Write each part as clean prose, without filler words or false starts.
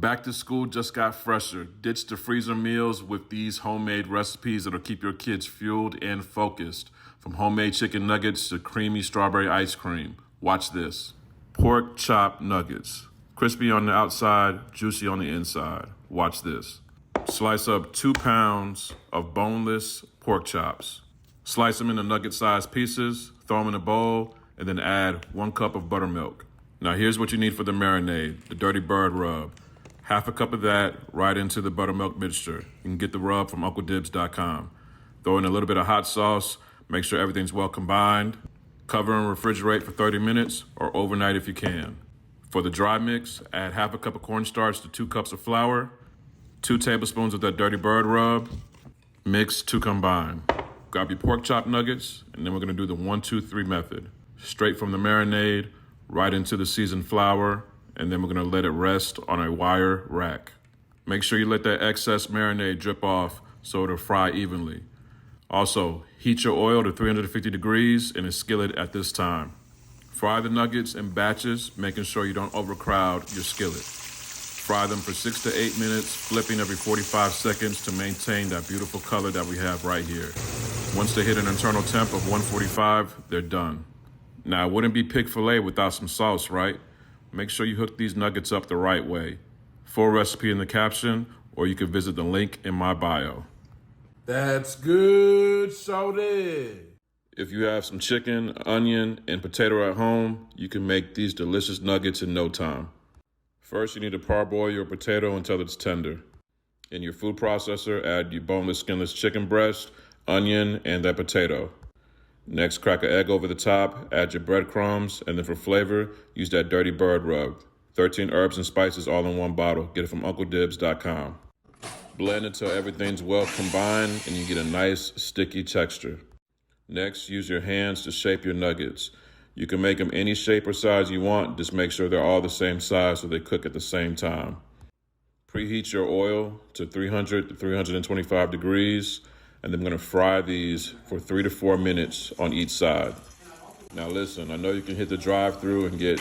Back to school just got fresher. Ditch the freezer meals with these homemade recipes that'll keep your kids fueled and focused. From homemade chicken nuggets to creamy strawberry ice cream. Watch this. Pork chop nuggets. Crispy on the outside, juicy on the inside. Watch this. Slice up 2 pounds of boneless pork chops. Slice them into nugget-sized pieces, throw them in a bowl, and then add 1 cup of buttermilk. Now here's what you need for the marinade, the Dirty Bird rub. Half a cup of that right into the buttermilk mixture. You can get the rub from UncleDibbz.com. Throw in a little bit of hot sauce, make sure everything's well combined. Cover and refrigerate for 30 minutes or overnight if you can. For the dry mix, add half a cup of cornstarch to 2 cups of flour, 2 tablespoons of that Dirty Bird rub, mix to combine. Grab your pork chop nuggets, and then we're gonna do the 1, 2, 3 method. Straight from the marinade, right into the seasoned flour, and then we're gonna let it rest on a wire rack. Make sure you let that excess marinade drip off so it'll fry evenly. Also, heat your oil to 350 degrees in a skillet at this time. Fry the nuggets in batches, making sure you don't overcrowd your skillet. Fry them for 6 to 8 minutes, flipping every 45 seconds to maintain that beautiful color that we have right here. Once they hit an internal temp of 145, they're done. Now, it wouldn't be pig filet without some sauce, right? Make sure you hook these nuggets up the right way. Full recipe in the caption, or you can visit the link in my bio. That's good, shorty. If you have some chicken, onion, and potato at home, you can make these delicious nuggets in no time. First, you need to parboil your potato until it's tender. In your food processor, add your boneless, skinless chicken breast, onion, and that potato. Next, crack an egg over the top, add your breadcrumbs, and then for flavor, use that Dirty Bird rub. 13 herbs and spices all in 1 bottle. Get it from UncleDibbz.com. Blend until everything's well combined and you get a nice, sticky texture. Next, use your hands to shape your nuggets. You can make them any shape or size you want, just make sure they're all the same size so they cook at the same time. Preheat your oil to 300 to 325 degrees. And then I'm gonna fry these for 3 to 4 minutes on each side. Now listen, I know you can hit the drive-thru and get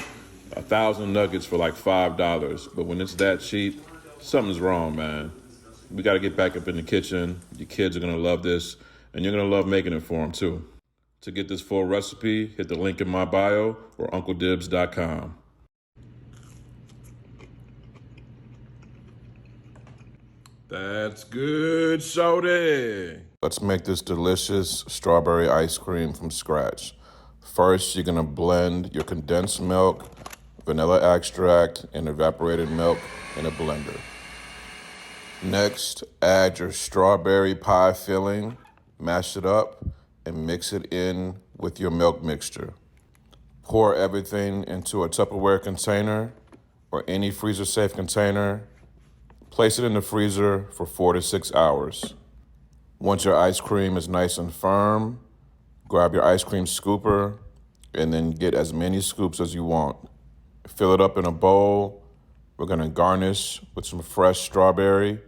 1,000 nuggets for like $5, but when it's that cheap, something's wrong, man. We gotta get back up in the kitchen. Your kids are gonna love this, and you're gonna love making it for them too. To get this full recipe, hit the link in my bio or UncleDibbz.com. That's good, shorty. Let's make this delicious strawberry ice cream from scratch. First, you're gonna blend your condensed milk, vanilla extract, and evaporated milk in a blender. Next, add your strawberry pie filling, mash it up, and mix it in with your milk mixture. Pour everything into a Tupperware container or any freezer-safe container. Place it in the freezer for 4 to 6 hours. Once your ice cream is nice and firm, grab your ice cream scooper and then get as many scoops as you want. Fill it up in a bowl. We're gonna garnish with some fresh strawberry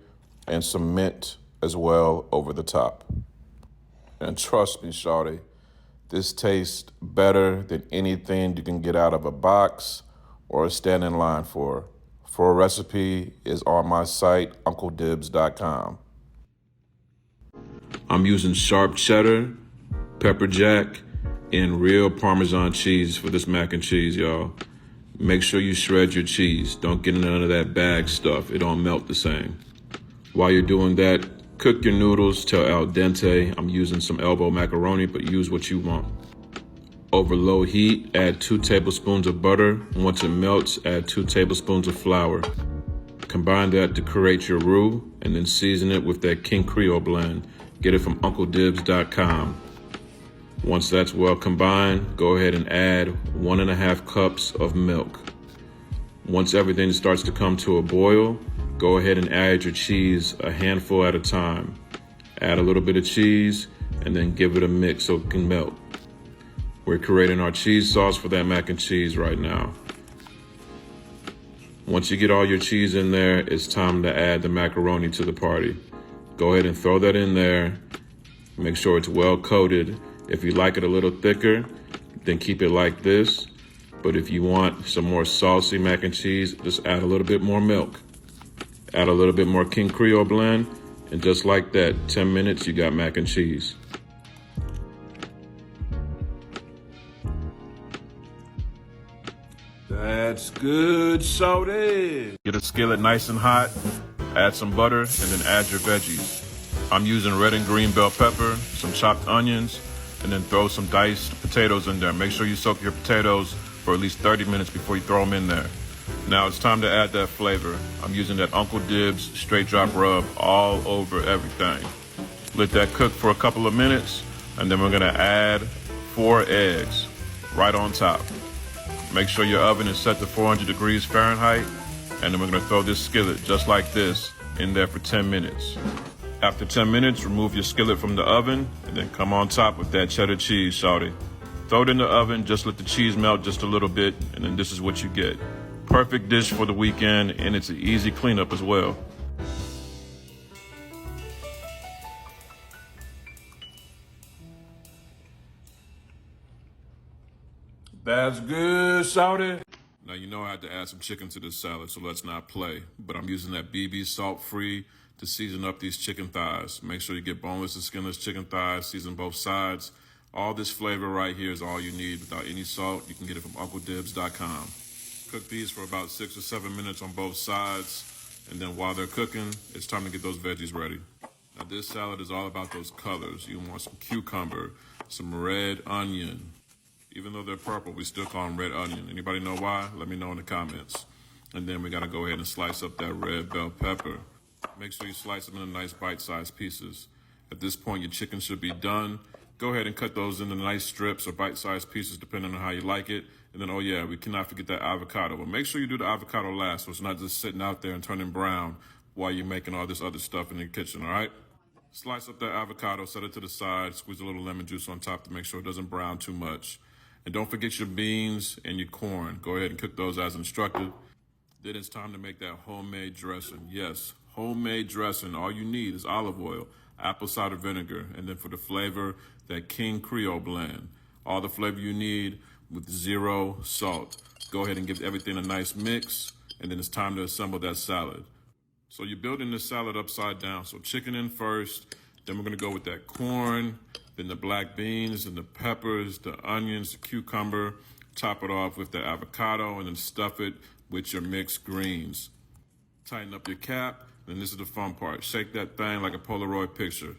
and some mint as well over the top. And trust me, shawty, this tastes better than anything you can get out of a box or stand in line for. For a recipe is on my site, UncleDibbz.com. I'm using sharp cheddar, pepper jack, and real Parmesan cheese for this mac and cheese, y'all. Make sure you shred your cheese. Don't get none of that bag stuff. It don't melt the same. While you're doing that, cook your noodles till al dente. I'm using some elbow macaroni, but use what you want. Over low heat, add 2 tablespoons of butter. Once it melts, add 2 tablespoons of flour. Combine that to create your roux, and then season it with that King Creole blend. Get it from UncleDibbz.com. Once that's well combined, go ahead and add 1.5 cups of milk. Once everything starts to come to a boil, go ahead and add your cheese a handful at a time. Add a little bit of cheese, and then give it a mix so it can melt. We're creating our cheese sauce for that mac and cheese right now. Once you get all your cheese in there, it's time to add the macaroni to the party. Go ahead and throw that in there. Make sure it's well coated. If you like it a little thicker, then keep it like this. But if you want some more saucy mac and cheese, just add a little bit more milk. Add a little bit more King Creole blend, and just like that, 10 minutes, you got mac and cheese. That's good, Shorty. Get a skillet nice and hot, add some butter, and then add your veggies. I'm using red and green bell pepper, some chopped onions, and then throw some diced potatoes in there. Make sure you soak your potatoes for at least 30 minutes before you throw them in there. Now it's time to add that flavor. I'm using that Uncle Dibbz straight drop rub all over everything. Let that cook for a couple of minutes, and then we're gonna add 4 eggs right on top. Make sure your oven is set to 400 degrees Fahrenheit, and then we're gonna throw this skillet just like this in there for 10 minutes. After 10 minutes, remove your skillet from the oven, and then come on top with that cheddar cheese, shawty. Throw it in the oven, just let the cheese melt just a little bit, and then this is what you get. Perfect dish for the weekend, and it's an easy cleanup as well. That's good, Shorty. Now, you know I had to add some chicken to this salad, so let's not play. But I'm using that BB salt-free to season up these chicken thighs. Make sure you get boneless and skinless chicken thighs, season both sides. All this flavor right here is all you need without any salt. You can get it from UncleDibbz.com. Cook these for about 6 or 7 minutes on both sides. And then while they're cooking, it's time to get those veggies ready. Now, this salad is all about those colors. You want some cucumber, some red onion. Even though they're purple, we still call them red onion. Anybody know why? Let me know in the comments. And then we gotta go ahead and slice up that red bell pepper. Make sure you slice them into nice bite-sized pieces. At this point, your chicken should be done. Go ahead and cut those into nice strips or bite-sized pieces, depending on how you like it. And then, oh yeah, we cannot forget that avocado. But make sure you do the avocado last, so it's not just sitting out there and turning brown while you're making all this other stuff in the kitchen, all right? Slice up that avocado, set it to the side, squeeze a little lemon juice on top to make sure it doesn't brown too much. And don't forget your beans and your corn. Go ahead and cook those as instructed. Then it's time to make that homemade dressing. Yes, homemade dressing. All you need is olive oil, apple cider vinegar, and then for the flavor, that King Creole blend. All the flavor you need with 0 salt. Go ahead and give everything a nice mix, and then it's time to assemble that salad. So you're building this salad upside down. So chicken in first, then we're gonna go with that corn, then the black beans and the peppers, the onions, the cucumber. Top it off with the avocado and then stuff it with your mixed greens. Tighten up your cap, and this is the fun part. Shake that thing like a Polaroid picture.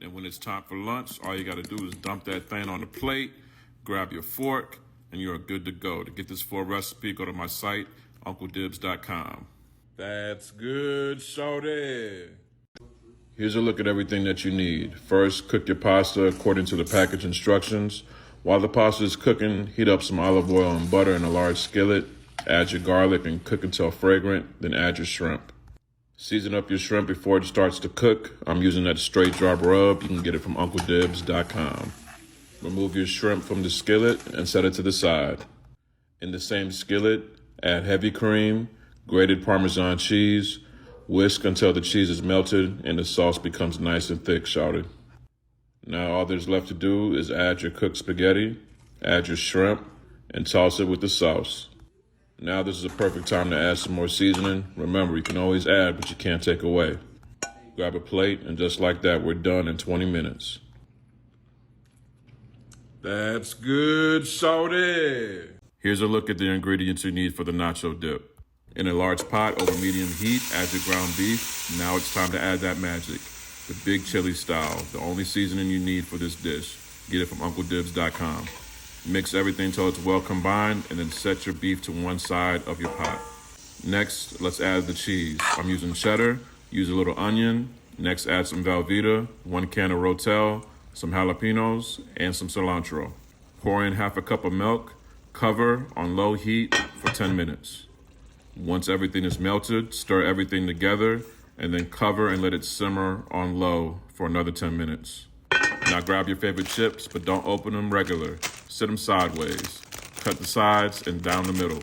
And when it's time for lunch, all you gotta do is dump that thing on the plate, grab your fork, and you're good to go. To get this full recipe, go to my site, UncleDibbz.com. That's good, Shorty. Here's a look at everything that you need. First, cook your pasta according to the package instructions. While the pasta is cooking, heat up some olive oil and butter in a large skillet. Add your garlic and cook until fragrant, then add your shrimp. Season up your shrimp before it starts to cook. I'm using that straight drop rub. You can get it from UncleDibbz.com. Remove your shrimp from the skillet and set it to the side. In the same skillet, add heavy cream, grated Parmesan cheese. Whisk until the cheese is melted and the sauce becomes nice and thick, shawty. Now all there's left to do is add your cooked spaghetti, add your shrimp, and toss it with the sauce. Now this is a perfect time to add some more seasoning. Remember, you can always add, but you can't take away. Grab a plate, and just like that, we're done in 20 minutes. That's good, Shorty. Here's a look at the ingredients you need for the nacho dip. In a large pot over medium heat, add your ground beef. Now it's time to add that magic, the big chili style, the only seasoning you need for this dish. Get it from UncleDibbz.com. Mix everything till it's well combined, and then set your beef to one side of your pot. Next, let's add the cheese. I'm using cheddar. Use a little onion. Next, add some Velveeta, 1 can of Rotel, some jalapenos, and some cilantro. Pour in half a cup of milk. Cover on low heat for 10 minutes. Once everything is melted, stir everything together, and then cover and let it simmer on low for another 10 minutes. Now grab your favorite chips, but don't open them regular. Sit them sideways. Cut the sides and down the middle.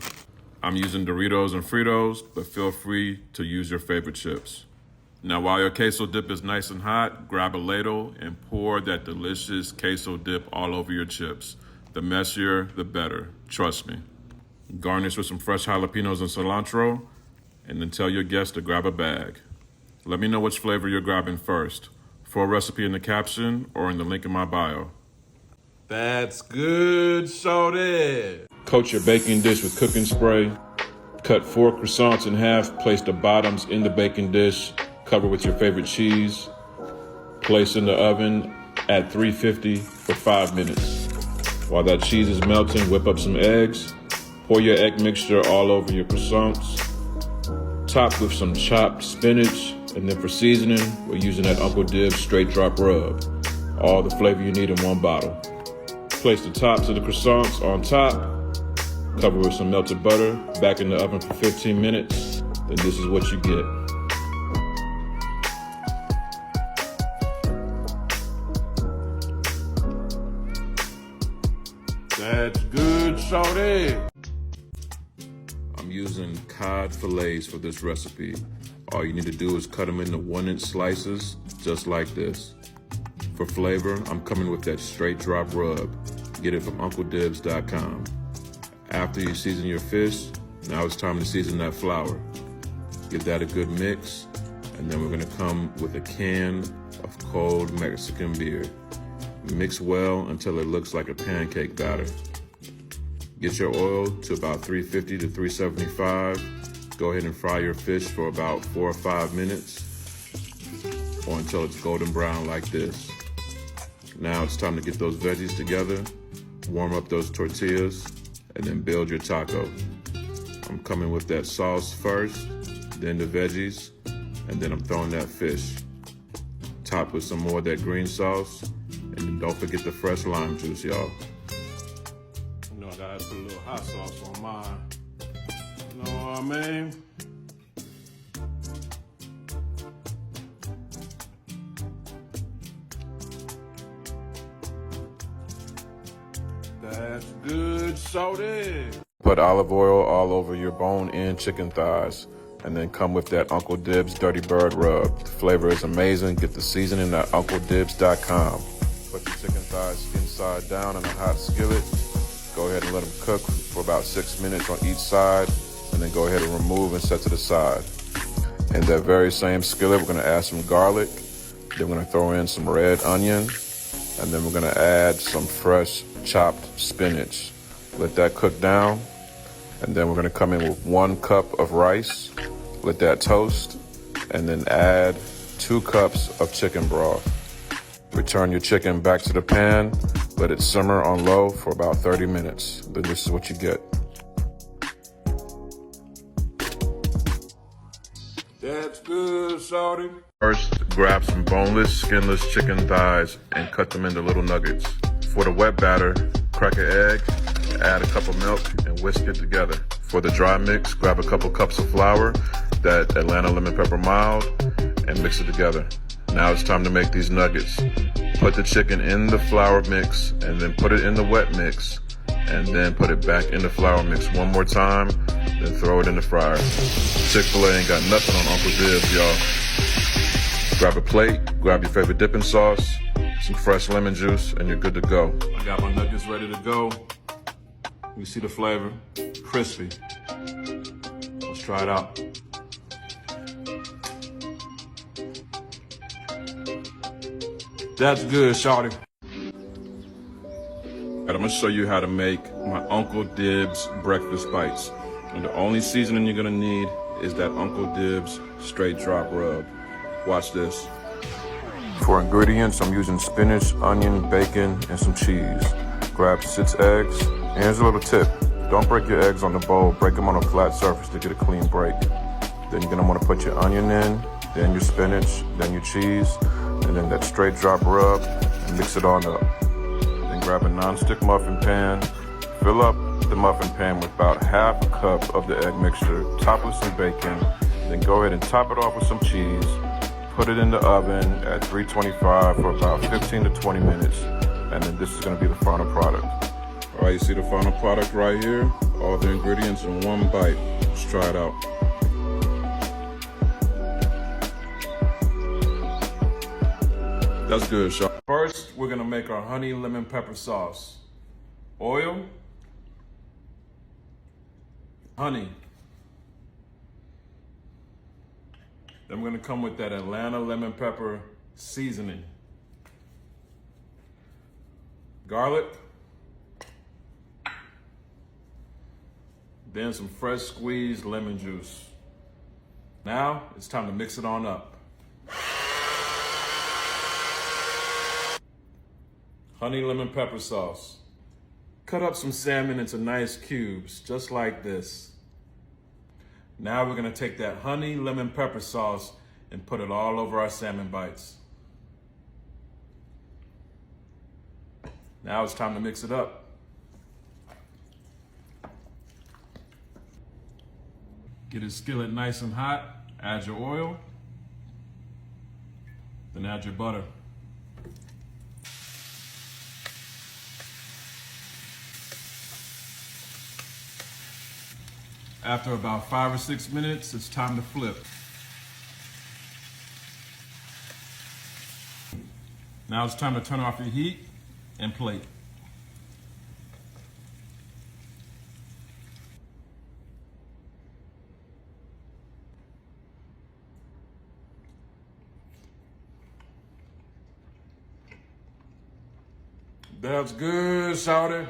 I'm using Doritos and Fritos, but feel free to use your favorite chips. Now while your queso dip is nice and hot, grab a ladle and pour that delicious queso dip all over your chips. The messier, the better. Trust me. Garnish with some fresh jalapenos and cilantro. and then tell your guests to grab a bag. Let me know which flavor you're grabbing first. Full recipe in the caption or in the link in my bio. That's good, shorty. Coat your baking dish with cooking spray. Cut 4 croissants in half, place the bottoms in the baking dish, cover with your favorite cheese. Place in the oven at 350 for 5 minutes. While that cheese is melting, whip up some eggs. Pour your egg mixture all over your croissants. Top with some chopped spinach, and then for seasoning, we're using that Uncle Dibbz straight drop rub. All the flavor you need in one bottle. Place the tops of the croissants on top. Cover with some melted butter. Back in the oven for 15 minutes. Then this is what you get. That's good, shorty. I'm using cod fillets for this recipe. All you need to do is cut them into 1-inch slices, just like this. For flavor, I'm coming with that straight drop rub. Get it from UncleDibbz.com. After you season your fish, now it's time to season that flour. Give that a good mix, and then we're gonna come with a can of cold Mexican beer. Mix well until it looks like a pancake batter. Get your oil to about 350 to 375. Go ahead and fry your fish for about 4 or 5 minutes, or until it's golden brown like this. Now it's time to get those veggies together, warm up those tortillas, and then build your taco. I'm coming with that sauce first, then the veggies, and then I'm throwing that fish. Top with some more of that green sauce, and then don't forget the fresh lime juice, y'all. You know, I gotta put a little hot sauce on mine. You know what I mean? That's good, shorty. Put olive oil all over your bone-in chicken thighs, and then come with that Uncle Dibbz Dirty Bird rub. The flavor is amazing. Get the seasoning at UncleDibbz.com. Put your chicken thighs skin side down in a hot skillet. Go ahead and let them cook for about 6 minutes on each side, and then go ahead and remove and set to the side. In that very same skillet, we're gonna add some garlic. Then we're gonna throw in some red onion, and then we're gonna add some fresh chopped spinach. Let that cook down, and then we're gonna come in with 1 cup of rice. Let that toast, and then add 2 cups of chicken broth. Return your chicken back to the pan. Let it simmer on low for about 30 minutes. Then this is what you get. That's good, shorty. First, grab some boneless, skinless chicken thighs and cut them into little nuggets. For the wet batter, crack an egg, add a cup of milk, and whisk it together. For the dry mix, grab a couple cups of flour, that Atlanta lemon pepper mild, and mix it together. Now it's time to make these nuggets. Put the chicken in the flour mix, and then put it in the wet mix, and then put it back in the flour mix one more time, then throw it in the fryer. Chick-fil-A ain't got nothing on Uncle Dibbz, y'all. Grab a plate, grab your favorite dipping sauce, some fresh lemon juice, and you're good to go. I got my nuggets ready to go. You see the flavor? Crispy. Let's try it out. That's good, shorty. And I'm gonna show you how to make my Uncle Dibbz breakfast bites. And the only seasoning you're gonna need is that Uncle Dibbz straight drop rub. Watch this. For ingredients, I'm using spinach, onion, bacon, and some cheese. Grab 6 eggs. And here's a little tip. Don't break your eggs on the bowl. Break them on a flat surface to get a clean break. Then you're gonna wanna put your onion in, then your spinach, then your cheese, and then that straight drop rub, and mix it on up. Then grab a non-stick muffin pan. Fill up the muffin pan with about half a cup of the egg mixture. Top with some bacon. Then go ahead and top it off with some cheese. Put it in the oven at 325 for about 15 to 20 minutes. And then this is gonna be the final product. All right, you see the final product right here? All the ingredients in one bite. Let's try it out. That's good, Sean. First, we're gonna make our honey lemon pepper sauce. Oil, honey, Then we're gonna come with that Atlanta lemon pepper seasoning. Garlic. Then some fresh squeezed lemon juice. Now it's time to mix it on up. Honey lemon pepper sauce. Cut up some salmon into nice cubes, just like this. Now we're gonna take that honey lemon pepper sauce and put it all over our salmon bites. Now it's time to mix it up. Get your skillet nice and hot, add your oil, then add your butter. After about 5 or 6 minutes, it's time to flip. Now it's time to turn off your heat and plate. That's good, shawty.